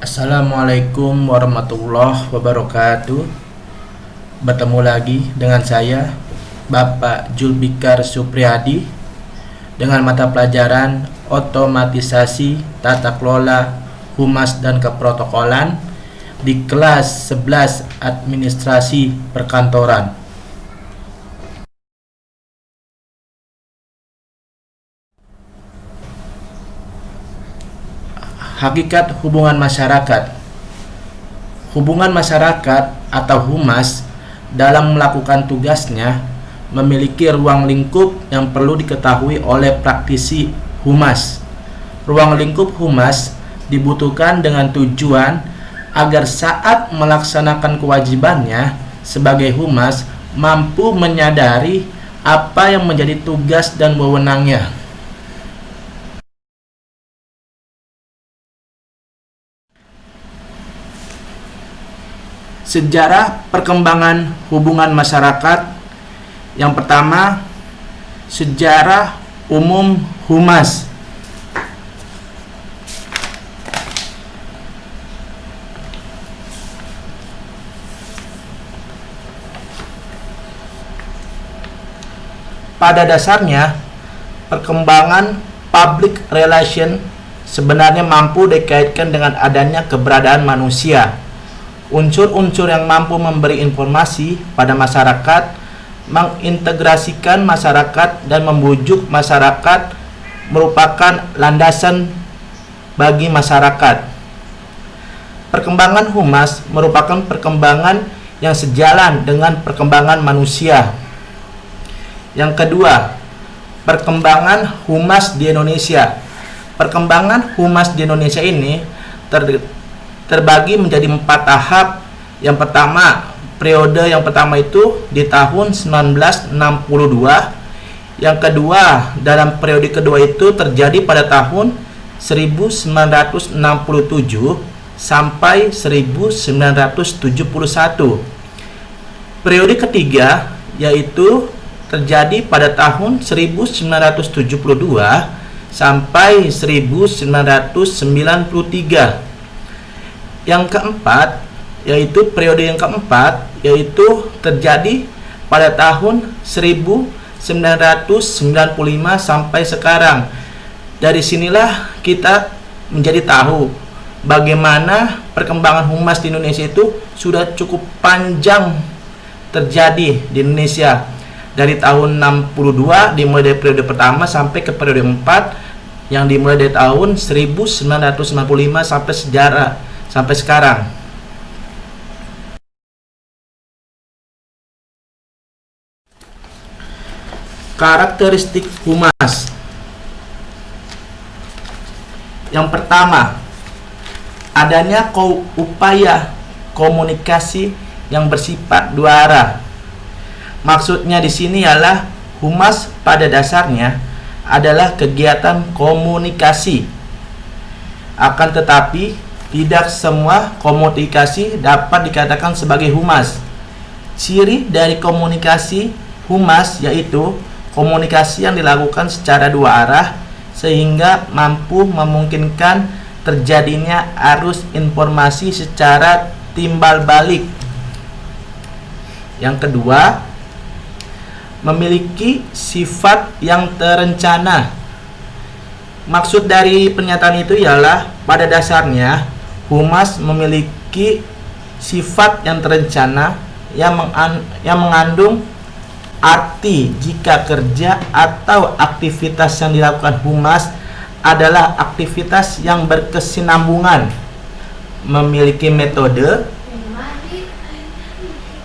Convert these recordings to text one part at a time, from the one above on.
Assalamualaikum warahmatullahi wabarakatuh. Bertemu lagi dengan saya Bapak Julbikar Supriyadi dengan mata pelajaran Otomatisasi Tata Kelola Humas dan Keprotokolan di kelas 11 Administrasi Perkantoran. Hakikat hubungan masyarakat. Hubungan masyarakat atau humas dalam melakukan tugasnya memiliki ruang lingkup yang perlu diketahui oleh praktisi humas. Ruang lingkup humas dibutuhkan dengan tujuan agar saat melaksanakan kewajibannya sebagai humas mampu menyadari apa yang menjadi tugas dan wewenangnya. Sejarah perkembangan hubungan masyarakat. Yang pertama, sejarah umum humas. Pada dasarnya, perkembangan public relation sebenarnya mampu dikaitkan dengan adanya keberadaan manusia. Unsur-unsur yang mampu memberi informasi pada masyarakat, mengintegrasikan masyarakat, dan membujuk masyarakat merupakan landasan bagi masyarakat. Perkembangan humas merupakan perkembangan yang sejalan dengan perkembangan manusia. Yang kedua, perkembangan humas di Indonesia. Perkembangan humas di Indonesia ini terbagi menjadi 4 tahap. Yang pertama, periode yang pertama itu di tahun 1962. Yang kedua, dalam periode kedua itu terjadi pada tahun 1967 sampai 1971. Periode ketiga yaitu terjadi pada tahun 1972 sampai 1993. Yang keempat, yaitu periode yang keempat, yaitu terjadi pada tahun 1995 sampai sekarang. Dari sinilah kita menjadi tahu bagaimana perkembangan humas di Indonesia itu sudah cukup panjang terjadi di Indonesia. Dari tahun 62 dimulai dari periode pertama sampai ke periode 4 yang dimulai dari tahun 1995 sampai sekarang. Karakteristik humas. Yang pertama, adanya upaya komunikasi yang bersifat dua arah. Maksudnya di sini ialah humas pada dasarnya adalah kegiatan komunikasi. Akan tetapi tidak semua komunikasi dapat dikatakan sebagai humas. Ciri dari komunikasi humas yaitu komunikasi yang dilakukan secara dua arah sehingga mampu memungkinkan terjadinya arus informasi secara timbal balik. Yang kedua, memiliki sifat yang terencana. Maksud dari pernyataan itu ialah pada dasarnya humas memiliki sifat yang terencana yang mengandung arti jika kerja atau aktivitas yang dilakukan humas adalah aktivitas yang berkesinambungan, memiliki metode,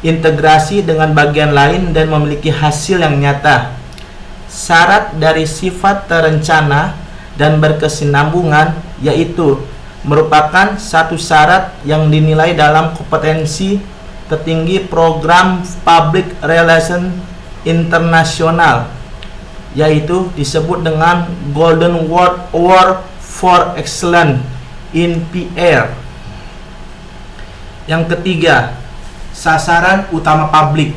integrasi dengan bagian lain, dan memiliki hasil yang nyata. Syarat dari sifat terencana dan berkesinambungan yaitu merupakan satu syarat yang dinilai dalam kompetensi tertinggi program public relation internasional, yaitu disebut dengan Golden World Award for Excellence in PR. Yang ketiga, sasaran utama publik.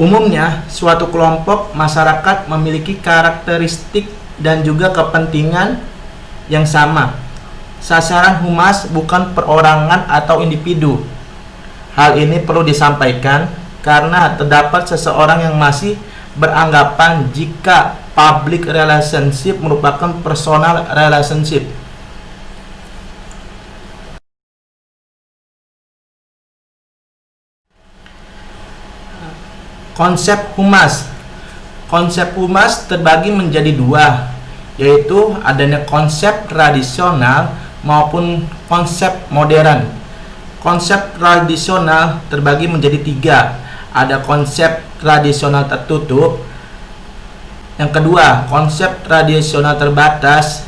Umumnya, suatu kelompok masyarakat memiliki karakteristik dan juga kepentingan yang sama. Sasaran humas bukan perorangan atau individu. Hal ini perlu disampaikan karena terdapat seseorang yang masih beranggapan jika public relationship merupakan personal relationship. Konsep humas. Konsep humas terbagi menjadi dua, yaitu adanya konsep tradisional maupun konsep modern. Konsep tradisional terbagi menjadi tiga. Ada konsep tradisional tertutup. Yang kedua, konsep tradisional terbatas.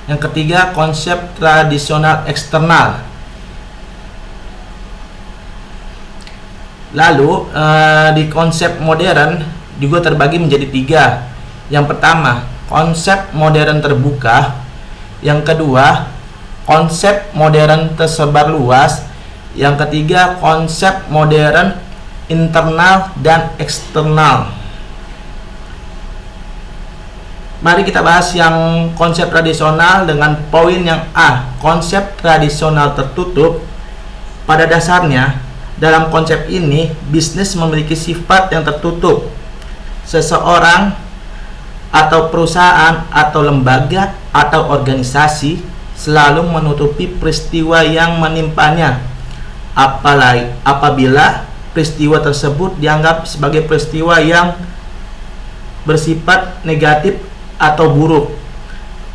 Yang ketiga, konsep tradisional eksternal. Lalu di konsep modern juga terbagi menjadi tiga. Yang pertama, konsep modern terbuka. Yang kedua, konsep modern tersebar luas. Yang ketiga, konsep modern internal dan eksternal. Mari kita bahas yang konsep tradisional dengan poin yang A. Konsep tradisional tertutup. Pada dasarnya, dalam konsep ini, bisnis memiliki sifat yang tertutup. Seseorang atau perusahaan atau lembaga atau organisasi selalu menutupi peristiwa yang menimpanya, apabila peristiwa tersebut dianggap sebagai peristiwa yang bersifat negatif atau buruk.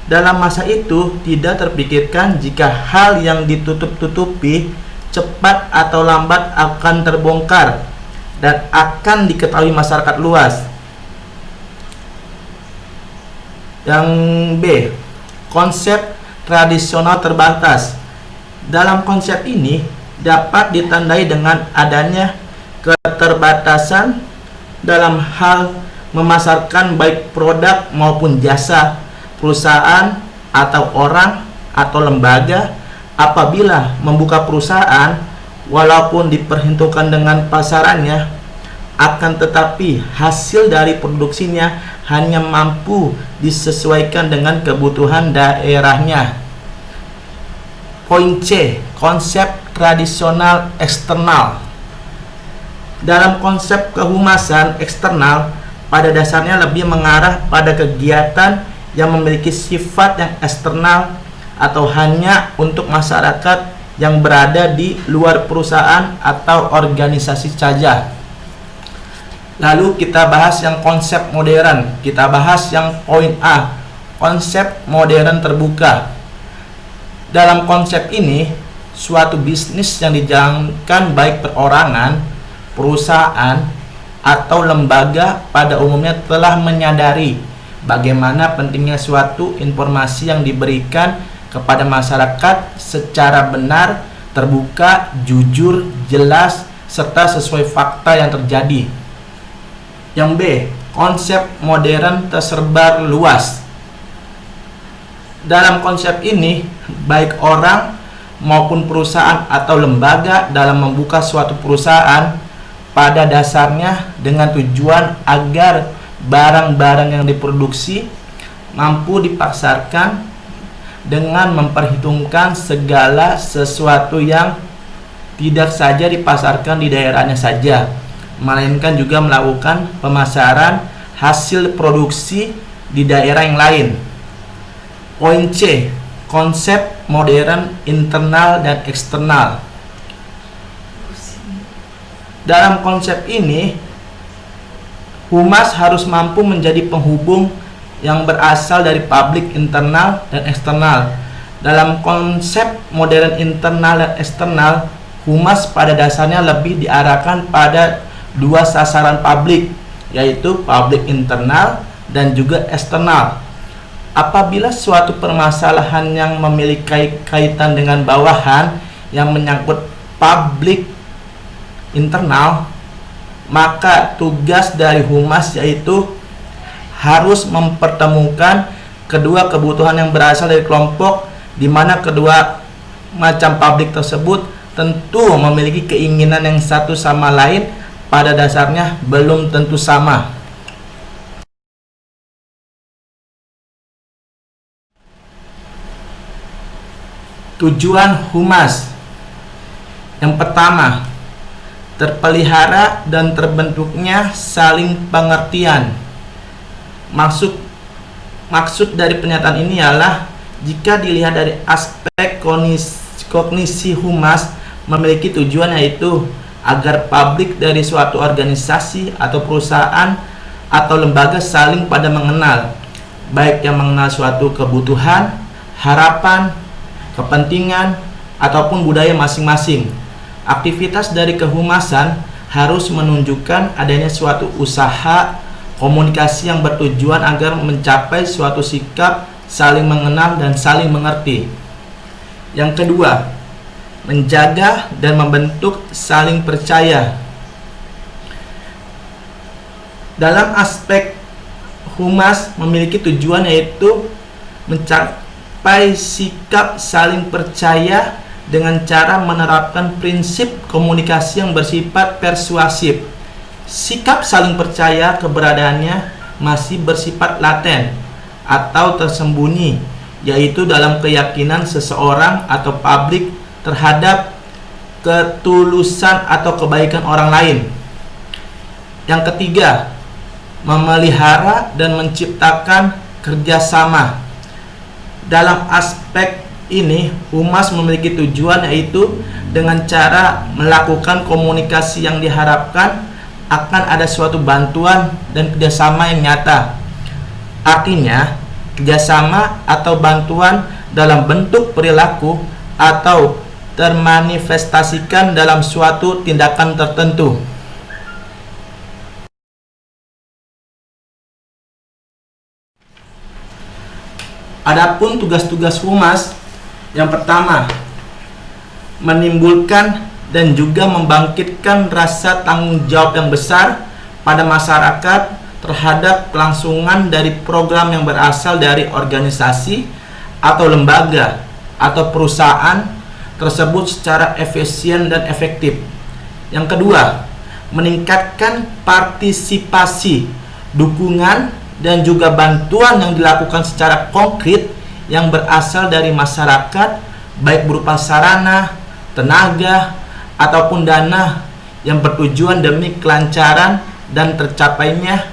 Dalam masa itu tidak terpikirkan jika hal yang ditutup-tutupi cepat atau lambat akan terbongkar dan akan diketahui masyarakat luas. Yang B, konsep tradisional terbatas. Dalam konsep ini dapat ditandai dengan adanya keterbatasan dalam hal memasarkan baik produk maupun jasa perusahaan atau orang atau lembaga. Apabila membuka perusahaan, walaupun diperhitungkan dengan pasarannya, akan tetapi hasil dari produksinya hanya mampu disesuaikan dengan kebutuhan daerahnya. Poin C, konsep tradisional eksternal. Dalam konsep kehumasan eksternal, pada dasarnya lebih mengarah pada kegiatan yang memiliki sifat yang eksternal atau hanya untuk masyarakat yang berada di luar perusahaan atau organisasi saja. Lalu kita bahas yang konsep modern. Kita bahas yang poin A, konsep modern terbuka. Dalam konsep ini, suatu bisnis yang dijalankan baik perorangan, perusahaan, atau lembaga pada umumnya telah menyadari bagaimana pentingnya suatu informasi yang diberikan kepada masyarakat secara benar, terbuka, jujur, jelas, serta sesuai fakta yang terjadi. Yang B, konsep modern tersebar luas. Dalam konsep ini, baik orang maupun perusahaan atau lembaga dalam membuka suatu perusahaan pada dasarnya dengan tujuan agar barang-barang yang diproduksi mampu dipasarkan dengan memperhitungkan segala sesuatu yang tidak saja dipasarkan di daerahnya saja, melainkan juga melakukan pemasaran hasil produksi di daerah yang lain. Poin C, konsep modern internal dan eksternal. Dalam konsep ini, humas harus mampu menjadi penghubung yang berasal dari publik internal dan eksternal. Dalam konsep modern internal dan eksternal, humas pada dasarnya lebih diarahkan pada dua sasaran publik, yaitu publik internal dan juga eksternal. Apabila suatu permasalahan yang memiliki kaitan dengan bawahan yang menyangkut publik internal, maka tugas dari humas yaitu harus mempertemukan kedua kebutuhan yang berasal dari kelompok, di mana kedua macam publik tersebut tentu memiliki keinginan yang satu sama lain, pada dasarnya belum tentu sama. Tujuan humas yang pertama, terpelihara dan terbentuknya saling pengertian. Maksud dari pernyataan ini ialah jika dilihat dari aspek kognisi humas memiliki tujuan, yaitu agar publik dari suatu organisasi atau perusahaan atau lembaga saling pada mengenal, baik yang mengenal suatu kebutuhan, harapan, kepentingan, ataupun budaya masing-masing. Aktivitas dari kehumasan harus menunjukkan adanya suatu usaha komunikasi yang bertujuan agar mencapai suatu sikap saling mengenal dan saling mengerti. Yang kedua, menjaga dan membentuk saling percaya. Dalam aspek humas memiliki tujuan, yaitu mencapai sikap saling percaya dengan cara menerapkan prinsip komunikasi yang bersifat persuasif. Sikap saling percaya keberadaannya masih bersifat laten atau tersembunyi, yaitu dalam keyakinan seseorang atau publik terhadap ketulusan atau kebaikan orang lain. Yang ketiga, memelihara dan menciptakan kerjasama. Dalam aspek ini, humas memiliki tujuan, yaitu dengan cara melakukan komunikasi yang diharapkan akan ada suatu bantuan dan kerjasama yang nyata. Artinya, kerjasama atau bantuan dalam bentuk perilaku atau termanifestasikan dalam suatu tindakan tertentu. Adapun tugas-tugas humas, yang pertama, menimbulkan dan juga membangkitkan rasa tanggung jawab yang besar pada masyarakat terhadap kelangsungan dari program yang berasal dari organisasi atau lembaga atau perusahaan tersebut secara efisien dan efektif. Yang kedua, meningkatkan partisipasi, dukungan, dan juga bantuan yang dilakukan secara konkret yang berasal dari masyarakat, baik berupa sarana, tenaga, ataupun dana yang bertujuan demi kelancaran dan tercapainya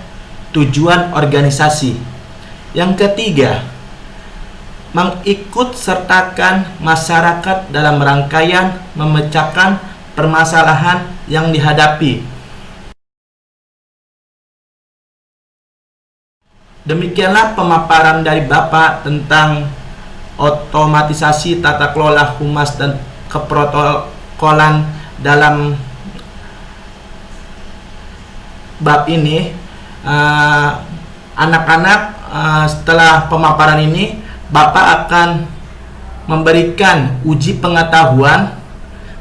tujuan organisasi. Yang ketiga, mengikut sertakan masyarakat dalam rangkaian memecahkan permasalahan yang dihadapi. Demikianlah pemaparan dari Bapak tentang otomatisasi tata kelola humas dan keprotokolan dalam bab ini. Anak-anak, setelah pemaparan ini Bapak akan memberikan uji pengetahuan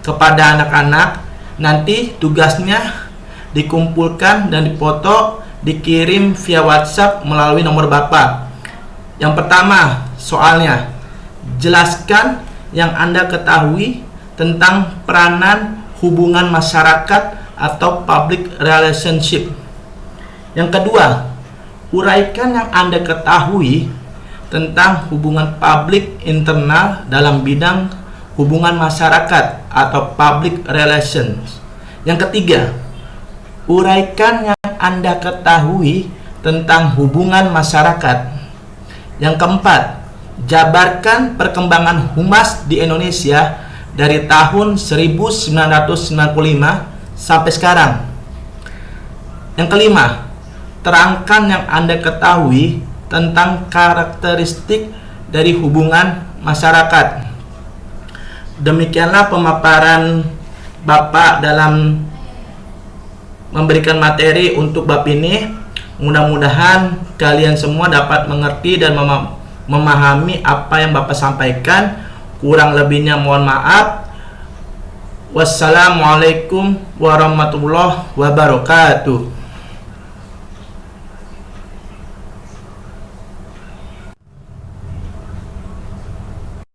kepada anak-anak. Nanti tugasnya dikumpulkan dan dipoto, dikirim via WhatsApp melalui nomor Bapak. Yang pertama, soalnya jelaskan yang Anda ketahui tentang peranan hubungan masyarakat atau public relationship. Yang kedua, uraikan yang Anda ketahui tentang hubungan publik internal dalam bidang hubungan masyarakat atau public relations. Yang ketiga, uraikan yang Anda ketahui tentang hubungan masyarakat. Yang keempat, jabarkan perkembangan humas di Indonesia dari tahun 1995 sampai sekarang. Yang kelima, terangkan yang Anda ketahui tentang karakteristik dari hubungan masyarakat. Demikianlah pemaparan Bapak dalam memberikan materi untuk bab ini. Mudah-mudahan kalian semua dapat mengerti dan memahami apa yang Bapak sampaikan. Kurang lebihnya mohon maaf. Wassalamualaikum warahmatullahi wabarakatuh.